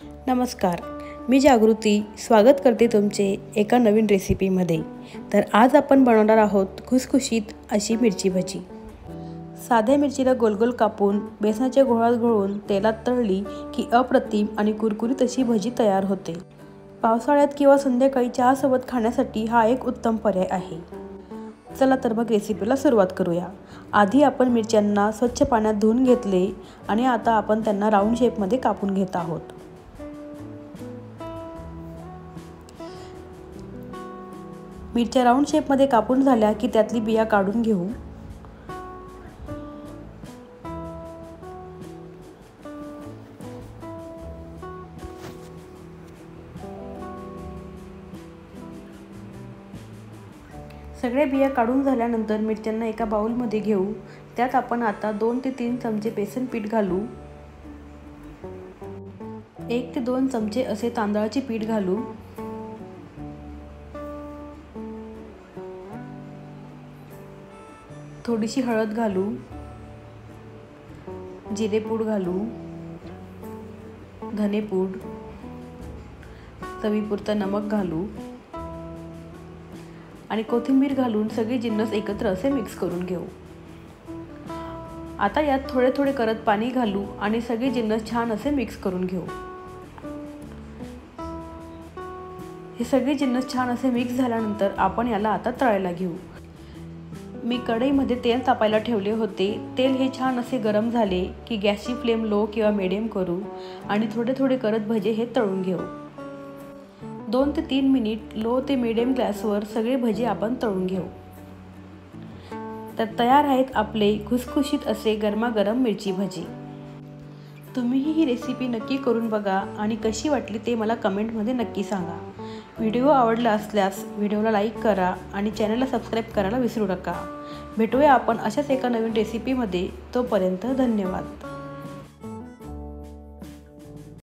नमस्कार, मी जागृती स्वागत करते तुमचे एका नवीन रेसिपीमध्ये। तर आज आपण बनवणार आहोत खुसखुशीत अशी मिरची भजी। साध्या मिरचीला गोल-गोल कापून बेसनाच्या गोळात घोळून तेलात तळली की अप्रतिम आणि कुरकुरीत अशी भजी तयार होते। पावसाळ्यात किंवा संध्याकाळी चहासोबत खाण्यासाठी हा एक उत्तम पर्याय आहे। चला तर मग रेसिपीला सुरुवात करूया। आधी आपण मिरच्यांना स्वच्छ पाण्यात धुवून घेतले आणि आता आपण त्यांना राऊंड शेपमध्ये कापून घेत आहोत। मिरच्या राऊंड शेपमध्ये कापून झाल्या की त्यातली बिया काढून घेऊ। सगळे बिया काढून झाल्यानंतर मिरच्यांना एका बाउलमध्ये घेऊ। त्यात आपण आता 2 ते 3 चमचे बेसन पीठ घालू। 1 ते 2 चमचे असे तांदळाचे पीठ घालू। थोडीशी हळद घालू। जिरेपूड घालू। धनेपूड, चवीपुरता नमक घालू आणि कोथिंबीर घालून सगळे जिन्नस एकत्र असे मिक्स करून घेऊ। आता यात थोडे थोडे करत पाणी घालू आणि सगळे जिन्नस छान असे मिक्स करून घेऊ। हे सगळे जिन्नस छान असे मिक्स झाल्यानंतर आपण याला आता तळायला घेऊ। मी कढईमध्ये तेल तापायला ठेवले होते। तेल हे छान असे गरम झाले की गॅसची फ्लेम लो किंवा मीडियम करू आणि थोडे थोडे करत भजे हे तळून घेऊ। 2 ते 3 मिनिट लो ते मीडियम गॅसवर सगळे भजे आपण तळून घेऊ। तर तयार आहेत आपले खुसखुशीत असे गरमागरम मिरची भजी। तुम्हीही ही रेसिपी नक्की करून बघा आणि कशी वाटली ते मला कमेंटमध्ये नक्की सांगा। व्हिडिओ आवडला असल्यास व्हिडिओला लाईक करा आणि चॅनलला सबस्क्राईब करायला विसरू नका। भेटूया आपण अशाच एका नवीन रेसिपीमध्ये। तोपर्यंत धन्यवाद।